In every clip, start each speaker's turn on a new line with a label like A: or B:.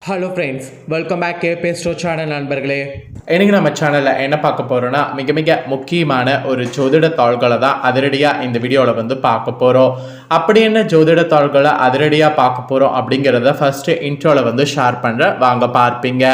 A: Hello friends, welcome back கேபே ஸ்டோ channel நண்பர்களே.
B: இன்றைக்கி நம்ம சேனலில் என்ன பார்க்க போகிறோன்னா மிக முக்கியமான ஒரு ஜோதிட தாள்களை தான் அதிரடியாக இந்த வீடியோவில் பார்க்க போகிறோம். அப்படி என்ன ஜோதிட தாள்களை அதிரடியாக பார்க்க போகிறோம் அப்படிங்கிறத ஃபஸ்ட்டு இன்ட்ரோவில் ஷேர் பண்ணுற வாங்க பார்ப்பீங்க.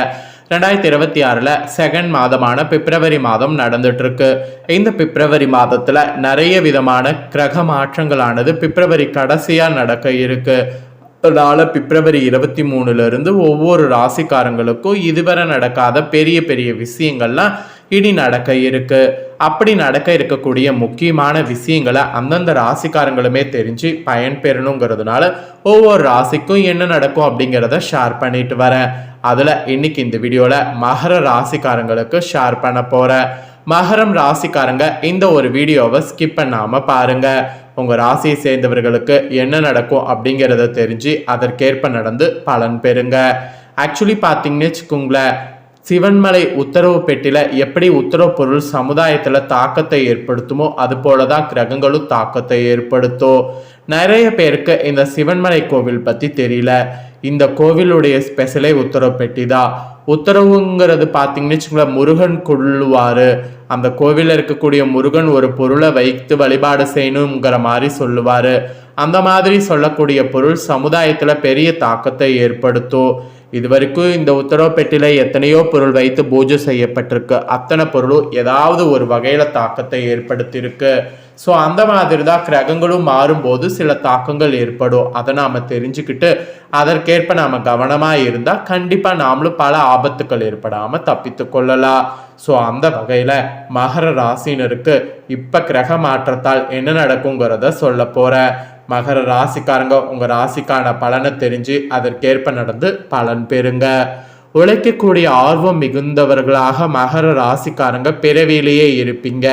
B: 2026 செகண்ட் மாதமான பிப்ரவரி மாதம் நடந்துட்டுருக்கு. இந்த பிப்ரவரி மாதத்தில் நிறைய விதமான கிரக மாற்றங்களானது பிப்ரவரி கடைசியாக நடக்க இருக்குது. அதனால் பிப்ரவரி 23 ஒவ்வொரு ராசிக்காரங்களுக்கும் இதுவரை நடக்காத பெரிய பெரிய விஷயங்கள்லாம் இனி நடக்க இருக்கு. அப்படி நடக்க இருக்கக்கூடிய முக்கியமான விஷயங்களை அந்தந்த ராசிக்காரங்களுமே தெரிஞ்சு பயன்பெறணுங்கிறதுனால ஒவ்வொரு ராசிக்கும் என்ன நடக்கும் அப்படிங்கிறத ஷேர் பண்ணிட்டு வரேன். அதில் இன்னைக்கு இந்த வீடியோவில் மகர ராசிக்காரங்களுக்கு ஷேர் பண்ண போகிறேன். மகரம் ராசிக்காரங்க இந்த ஒரு வீடியோவை ஸ்கிப் பண்ணாமல் பாருங்கள். உங்கள் ராசியை சேர்ந்தவர்களுக்கு என்ன நடக்கும் அப்படிங்கிறத தெரிஞ்சு அதற்கேற்ப நடந்து பலன் பெறுங்க. ஆக்சுவலி பார்த்தீங்கன்னு வச்சுக்கோங்களேன், சிவன்மலை உத்தரவு பெட்டியில் எப்படி உத்தரவு பொருள் சமுதாயத்தில் தாக்கத்தை ஏற்படுத்துமோ அது போல தான் கிரகங்களும் தாக்கத்தை ஏற்படுத்தும். நிறைய பேருக்கு இந்த சிவன்மலை கோவில் பற்றி தெரியல. இந்த கோவிலுடைய ஸ்பெஷலே உத்தரவு பெட்டி தான். உத்தரவுங்கிறது பார்த்தீங்கன்னு வச்சுக்கோங்களேன், முருகன் கொள்ளுவார். அந்த கோவிலில் இருக்கக்கூடிய முருகன் ஒரு பொருளை வைத்து வழிபாடு செய்யணுங்கிற மாதிரி சொல்லுவார். அந்த மாதிரி சொல்லக்கூடிய பொருள் சமுதாயத்தில் பெரிய தாக்கத்தை ஏற்படுத்தும். இது வரைக்கும் இந்த உத்தரவு பெட்டியில் எத்தனையோ பொருள் வைத்து பூஜை செய்யப்பட்டிருக்கு. அத்தனை பொருளும் ஏதாவது ஒரு வகையில் தாக்கத்தை ஏற்படுத்தியிருக்கு. ஸோ அந்த மாதிரி தான் கிரகங்களும் மாறும்போது சில தாக்கங்கள் ஏற்படும். அதை நாம் தெரிஞ்சுக்கிட்டு அதற்கேற்ப நாம் கவனமாக இருந்தால் கண்டிப்பாக நாமளும் பல ஆபத்துக்கள் ஏற்படாமல் தப்பித்து கொள்ளலாம். ஸோ அந்த வகையில் மகர ராசினருக்கு இப்போ கிரக மாற்றத்தால் என்ன நடக்குங்கிறத சொல்ல போகிறேன். மகர ராசிக்காரங்க உங்கள் ராசிக்கான பலனை தெரிஞ்சு அதற்கேற்ப நடந்து பலன் பெறுங்க. உழைக்கக்கூடிய ஆர்வம் மிகுந்தவர்களாக மகர ராசிக்காரங்க பிறவியிலேயே இருப்பீங்க.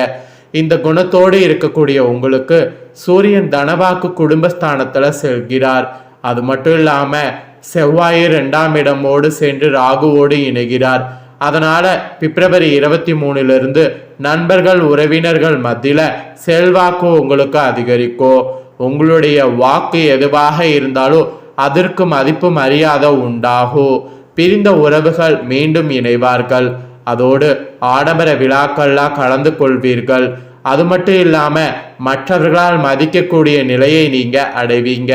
B: இந்த குணத்தோடு இருக்கக்கூடிய உங்களுக்கு சூரியன் தனவாக்கு குடும்பஸ்தானத்தில் செல்கிறார். அது மட்டும் இல்லாமல் செவ்வாய் 2ஆம் இடமோடு சென்று ராகுவோடு இணைகிறார். அதனால் பிப்ரவரி 23 நண்பர்கள் உறவினர்கள் மத்தியில் செல்வாக்கு உங்களுக்கு அதிகரிக்கும். உங்களுடைய வாக்கு எதுவாக இருந்தாலும் அதற்கு மதிப்பு மரியாதை உண்டாகும். பிரிந்த உறவுகள் மீண்டும் இணைவார்கள். அதோடு ஆடம்பர விழாக்கள்லாம் கலந்து கொள்வீர்கள். அது மட்டும் இல்லாமல் மற்றவர்களால் மதிக்கக்கூடிய நிலையை நீங்கள் அடைவீங்க.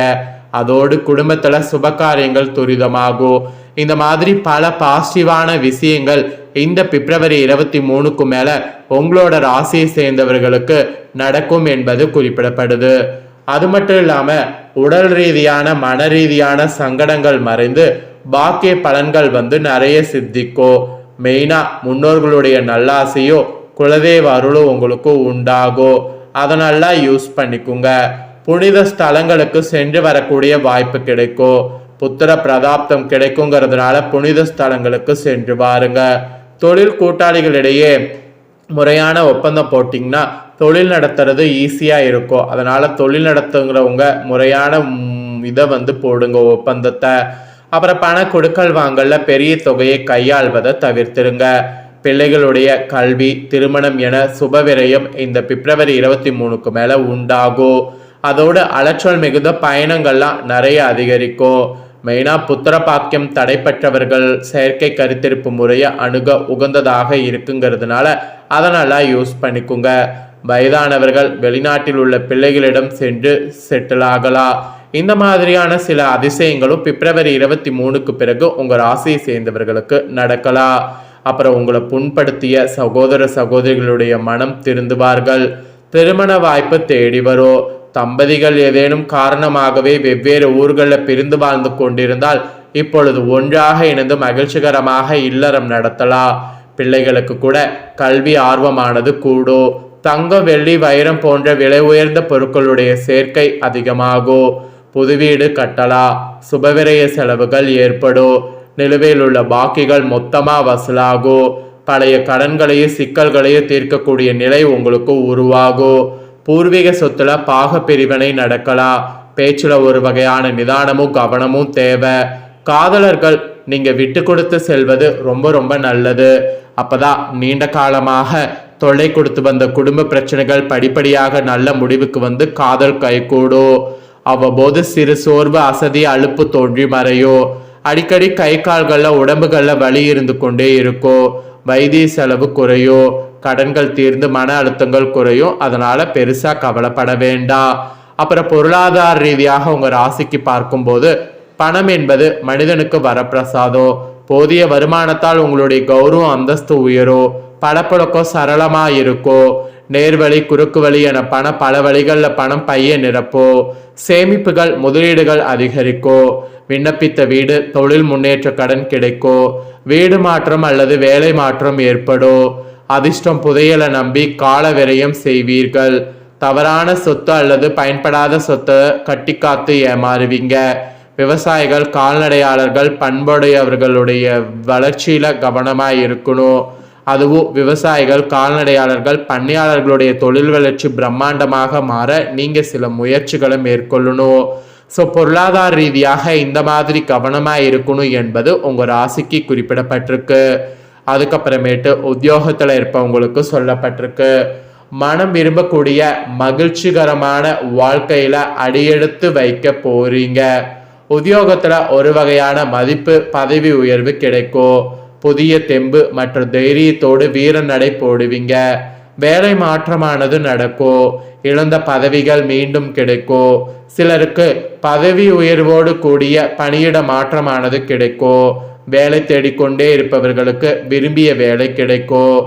B: அதோடு குடும்பத்தில் சுபகாரியங்கள் துரிதமாகும். இந்த மாதிரி பல பாசிட்டிவான விஷயங்கள் இந்த பிப்ரவரி 23 மேலே உங்களோட ராசியை சேர்ந்தவர்களுக்கு நடக்கும் என்பது குறிப்பிடப்படுது. அது மட்டும் இல்லாமல் உடல் ரீதியான மன ரீதியான சங்கடங்கள் மறைந்து பாக்கிய பலன்கள் நிறைய சித்திக்கும். மெயினாக முன்னோர்களுடைய நல்லாசையோ குலதெய்வ அருளும் உங்களுக்கு உண்டாகும். அதனால யூஸ் பண்ணிக்கோங்க. புனித ஸ்தலங்களுக்கு சென்று வரக்கூடிய வாய்ப்பு கிடைக்கும். புத்திர பிரதாப்தம் கிடைக்குங்கிறதுனால புனித ஸ்தலங்களுக்கு சென்று பாருங்க. தொழில் கூட்டாளிகளிடையே முறையான ஒப்பந்தம் போட்டிங்கன்னா தொழில் நடத்துறது ஈஸியாக இருக்கும். அதனால் தொழில் நடத்துங்கிறவங்க முறையான இதை போடுங்க ஒப்பந்தத்தை. அப்புறம் பண கொடுக்கல் வாங்கல பெரிய தொகையை கையாள்வதை தவிர்த்துருங்க. பிள்ளைகளுடைய கல்வி திருமணம் என சுபவிரயம் இந்த பிப்ரவரி 23 மேலே உண்டாகும். அதோடு அலைச்சல் மிகுந்த பயணங்கள்லாம் நிறைய அதிகரிக்கும். மெயினாக புத்திர பாக்கியம் தடைப்பட்டவர்கள் செயற்கை கருத்திருப்பு முறையை அணுக உகந்ததாக இருக்குங்கிறதுனால அதனால் யூஸ் பண்ணிக்கோங்க. வயதானவர்கள் வெளிநாட்டில் உள்ள பிள்ளைகளிடம் சென்று செட்டில் ஆகலாம். இந்த மாதிரியான சில அதிசயங்களும் பிப்ரவரி 23 பிறகு உங்கள் ராசியை சேர்ந்தவர்களுக்கு நடக்கலாம். அப்புறம் உங்களை புண்படுத்திய சகோதர சகோதரிகளுடைய மனம் திருந்துவார்கள். திருமண வாய்ப்பு தேடி வரும். தம்பதிகள் ஏதேனும் காரணமாகவே வெவ்வேறு ஊர்களில் பிரிந்து வாழ்ந்து கொண்டிருந்தால் இப்பொழுது ஒன்றாக இணைந்து மகிழ்ச்சிகரமாக இல்லறம் நடத்தலாம். பிள்ளைகளுக்கு கூட கல்வி ஆர்வமானது கூடும். தங்கம் வெள்ளி வைரம் போன்ற விலை உயர்ந்த பொருட்களுடைய சேர்க்கை அதிகமாகும். புது வீடு கட்டலாம். சுபவிரய செலவுகள் ஏற்படும். நிலுவையில் உள்ள பாக்கிகள் மொத்தமாக வசூலாகும். பழைய கடன்களையும் சிக்கல்களையும் தீர்க்கக்கூடிய நிலை உங்களுக்கு உருவாகும். பூர்வீக சொத்துல பாக பிரிவினை நடக்கலாம். பேச்சில் ஒரு வகையான நிதானமும் கவனமும் தேவை. காதலர்கள் நீங்கள் விட்டு கொடுத்து செல்வது ரொம்ப நல்லது. அப்பதான் நீண்ட காலமாக தொல்லை கொடுத்து வந்த குடும்ப பிரச்சனைகள் படிப்படியாக நல்ல முடிவுக்கு காதல் கைகூடும். அவ்வப்போது சிறு சோர்வு அசதி அலுப்பு தோன்றி மறையும். அடிக்கடி கை கால்களில் உடம்புகளில் வலி இருந்து கொண்டே இருக்கும். வைத்திய செலவு குறையும். கடன்கள் தீர்ந்து மன அழுத்தங்கள் குறையும். அதனால பெருசா கவலைப்பட வேண்டாம். அப்புறம் பொருளாதார ரீதியாக உங்க ராசிக்கு பார்க்கும்போது பணம் என்பது மனிதனுக்கு வரப்பிரசாதம். போதிய வருமானத்தால் உங்களுடைய கௌரவம் அந்தஸ்து உயரும். பணப்புழக்கம் சரளமா இருக்கும். நேர்வழி குறுக்கு வழி என பல வழிகளில் பணம் பைய நிரப்போ. சேமிப்புகள் முதலீடுகள் அதிகரிக்கும். விண்ணப்பித்த வீடு தொழில் முன்னேற்ற கடன் கிடைக்கும். வீடு மாற்றம் அல்லது வேலை மாற்றம் ஏற்படும். அதிர்ஷ்டம் புதையலை நம்பி கால விரயம் செய்வீர்கள். தவறான சொத்து அல்லது பயன்படாத சொத்தை கட்டி காத்து ஏமாறுவீங்க. விவசாயிகள் கால்நடையாளர்கள் பண்புடையவர்களுடைய வளர்ச்சியில கவனமாக இருக்கணும். அதுவும் விவசாயிகள் கால்நடையாளர்கள் பண்ணையாளர்களுடைய தொழில் வளர்ச்சி பிரம்மாண்டமாக மாற நீங்க சில முயற்சிகளை மேற்கொள்ளணும். ஸோ பொருளாதார ரீதியாக இந்த மாதிரி கவனமாக இருக்கணும் என்பது உங்கள் ராசிக்கு குறிப்பிடப்பட்டிருக்கு. அதுக்கப்புறமேட்டு உத்தியோகத்தில் இருப்பவங்களுக்கு சொல்லப்பட்டிருக்கு. மனம் விரும்பக்கூடிய மகிழ்ச்சிகரமான வாழ்க்கையில் அடியெடுத்து வைக்க போறீங்க. உத்தியோகத்தில் ஒரு வகையான மதிப்பு பதவி உயர்வு கிடைக்கும். புதிய தெம்பு மற்றும் தைரியத்தோடு வீர நடை போடுவீங்க. வேலை மாற்றமானது நடக்கும். இழந்த பதவிகள் மீண்டும் கிடைக்கும். சிலருக்கு பதவி உயர்வோடு கூடிய பணியிட மாற்றமானது கிடைக்கும். வேலை தேடிக்கொண்டே இருப்பவர்களுக்கு விரும்பிய வேலை கிடைக்கும்.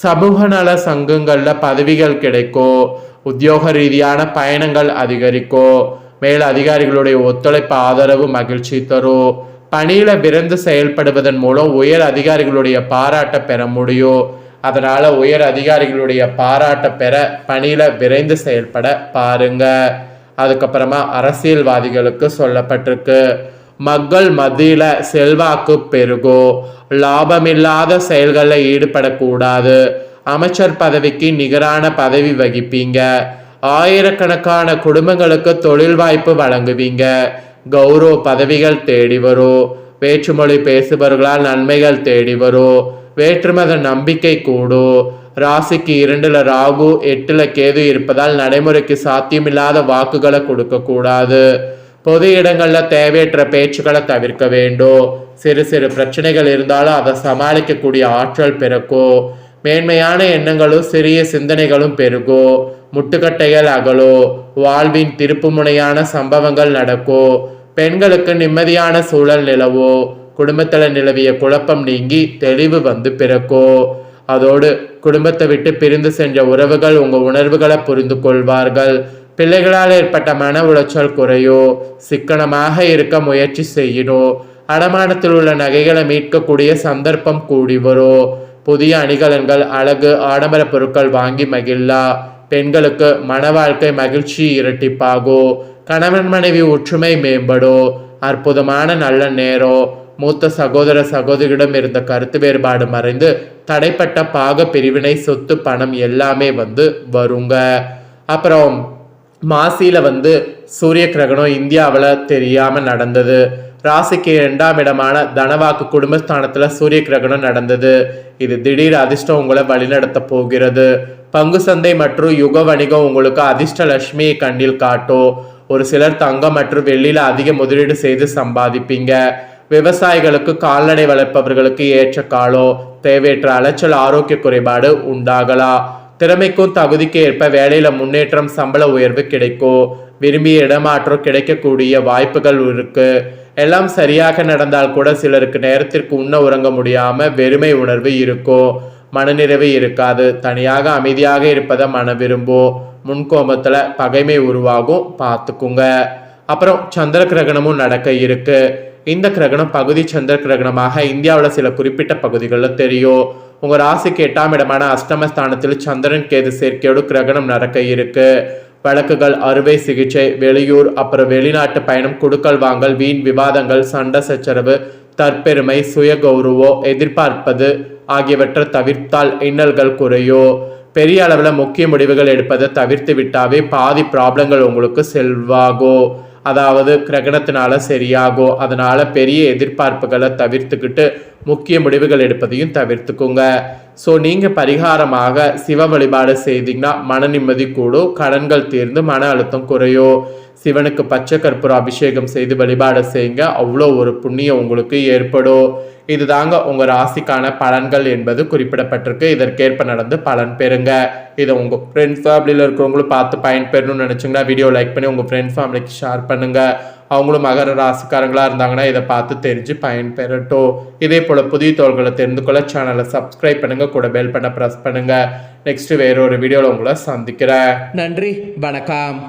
B: சமூக நல சங்கங்கள்ல பதவிகள் கிடைக்கும். உத்தியோக ரீதியான பயணங்கள் அதிகரிக்கும். மேல் அதிகாரிகளுடைய ஒத்துழைப்பு ஆதரவு மகிழ்ச்சி தரும். பணியில விரைந்து செயல்படுவதன் மூலம் உயர் அதிகாரிகளுடைய பாராட்ட பெற முடியும். அதனால உயர் அதிகாரிகளுடைய பாராட்ட பெற பணியில விரைந்து செயல்பட பாருங்க. அதுக்கப்புறமா அரசியல்வாதிகளுக்கு சொல்லப்பட்டிருக்கு. மக்கள் மத்தியில செல்வாக்கு பெருகும். லாபமில்லாத செயல்களில் ஈடுபடக்கூடாது. அமைச்சர் பதவிக்கு நிகரான பதவி வகிப்பீங்க. ஆயிரக்கணக்கான குடும்பங்களுக்கு தொழில் வாய்ப்பு வழங்குவீங்க. கௌரவ பதவிகள் தேடி வரும். வேற்றுமொழி பேசுபவர்களால் நன்மைகள் தேடி வரும். வேற்றுமத நம்பிக்கை கூடும். ராசிக்கு 2ல் ராகு 8ல் கேது இருப்பதால் நடைமுறைக்கு சாத்தியமில்லாத வாக்குகளை கொடுக்க கூடாது. பொது இடங்கள்ல தேவையற்ற பேச்சுக்களை தவிர்க்க வேண்டும். சிறு சிறு பிரச்சனைகள் இருந்தாலும் அதை சமாளிக்கக்கூடிய ஆற்றல் பிறக்கும். மேன்மையான எண்ணங்களும் சிறிய சிந்தனைகளும் பெருகும். முட்டுக்கட்டைகள் அகலும். வாழ்வின் திருப்புமுனையான சம்பவங்கள் நடக்கும். பெண்களுக்கு நிம்மதியான சூழல் நிலவும். குடும்பத்தில் நிலவிய குழப்பம் நீங்கி தெளிவு வந்து பிறக்கும். அதோடு குடும்பத்தை விட்டு பிரிந்து சென்ற உறவுகள் உங்கள் உணர்வுகளை புரிந்து கொள்வார்கள். பிள்ளைகளால் ஏற்பட்ட மன உளைச்சல் குறையும். சிக்கனமாக இருக்க முயற்சி செய்யணும். அடமானத்தில் உள்ள நகைகளை மீட்கக்கூடிய சந்தர்ப்பம் கூடி வரும். புதிய அணிகலன்கள் அழகு ஆடம்பர பொருட்கள் வாங்கி மகிழா. பெண்களுக்கு மன வாழ்க்கை மகிழ்ச்சி இரட்டிப்பாகும். கணவன் மனைவி ஒற்றுமை மேம்படும். அற்புதமான நல்ல நேரம். மூத்த சகோதர சகோதரியிடம் இருந்த கருத்து வேறுபாடு மறைந்து தடைப்பட்ட பாக பிரிவினை சொத்து பணம் எல்லாமே வருங்க. அப்புறம் மாசியில் சூரிய கிரகணம் இந்தியாவில் தெரியாமல் நடந்தது. ராசிக்கு 2ஆம் இடமான தனவாக்கு குடும்பஸ்தானத்தில் சூரிய கிரகணம் நடந்தது. இது திடீர் அதிர்ஷ்டம் உங்களை வழிநடத்த போகிறது. பங்கு சந்தை மற்றும் யுக வணிகம் உங்களுக்கு அதிர்ஷ்ட லட்சுமியை கண்ணில் காட்டும். ஒரு சிலர் தங்கம் மற்றும் வெள்ளியில் அதிக முதலீடு செய்து சம்பாதிப்பீங்க. விவசாயிகளுக்கு கால்நடை வளர்ப்பவர்களுக்கு ஏற்ற காலம். தேவையற்ற அலைச்சல் ஆரோக்கிய குறைபாடு உண்டாகலாம். திறமைக்கும் தகுதிக்கு ஏற்ப வேலையில முன்னேற்றம் சம்பள உயர்வு கிடைக்கும். விரும்பிய இடமாற்றம் கிடைக்கக்கூடிய வாய்ப்புகள் இருக்கு. எல்லாம் சரியாக நடந்தால் கூட சிலருக்கு நேரத்திற்கு உண்ண உறங்க முடியாம வெறுமை உணர்வு இருக்கும். மனநிறைவு இருக்காது. தனியாக அமைதியாக இருப்பதை மன விரும்பும். முன்கோபத்துல பகைமை உருவாகும், பார்த்துக்குங்க. அப்புறம் சந்திர கிரகணமும் நடக்க இருக்கு. இந்த கிரகணம் பகுதி சந்திர கிரகணமாக இந்தியாவில் சில குறிப்பிட்ட பகுதிகளில் தெரியும். உங்க ராசிக்கு 8ஆம் இடமான அஷ்டமஸ்தானத்தில் சந்திரன் கேது சேர்க்கையோடு கிரகணம் நடக்க இருக்கு. வழக்குகள், அறுவை சிகிச்சை, வெளியூர், அப்புறம் வெளிநாட்டு பயணம், கொடுக்கல் வாங்கல், வீண் விவாதங்கள், சண்டை சச்சரவு, தற்பெருமை, சுய கௌரவம் எதிர்பார்ப்பது ஆகியவற்றை தவிர்த்தால் இன்னல்கள் குறையோ. பெரிய அளவில் முக்கிய முடிவுகள் எடுப்பதை தவிர்த்து விட்டாவே பாதி ப்ராப்ளங்கள் உங்களுக்கு செல்வாகோ. அதாவது கிரகணத்தினால சரியாகும். அதனால பெரிய எதிர்பார்ப்புகளை தவிர்த்துக்கிட்டு முக்கிய முடிவுகள் எடுப்பதையும் தவிர்த்துக்குங்க. ஸோ நீங்கள் பரிகாரமாக சிவ வழிபாடு செய்தீங்கன்னா மன நிம்மதி கூடும். கடன்கள் தீர்ந்து மன அழுத்தம் குறையும். சிவனுக்கு பச்சை கற்பூர அபிஷேகம் செய்து வழிபாடு செய்யுங்க. அவ்வளோ ஒரு புண்ணியம் உங்களுக்கு ஏற்படும். இதுதாங்க உங்கள் ராசிக்கான பலன்கள் என்பது குறிப்பிடப்பட்டிருக்கு. இதற்கேற்ப நடந்து பலன் பெறுங்க. இதை உங்கள் ஃப்ரெண்ட்ஸ் ஃபேமிலியில் இருக்கிறவங்களும் பார்த்து பயன்பெறணும்னு நினச்சிங்கன்னா வீடியோ லைக் பண்ணி உங்கள் ஃப்ரெண்ட்ஸ் ஃபேமிலிக்கு ஷேர் பண்ணுங்கள். அவங்களும் மகர ராசிக்காரங்களாக இருந்தாங்கன்னா இதை பார்த்து தெரிஞ்சு பயன்பெறட்டும். இதே போல் புதிய தகவல்களை தெரிந்து கொள்ள சேனலை சப்ஸ்கிரைப் பண்ணுங்கள், கூட பெல் பட்டனை ப்ரெஸ் பண்ணுங்கள். நெக்ஸ்ட் வேறொரு வீடியோவில் உங்களை சந்திக்கிறேன்.
A: நன்றி, வணக்கம்.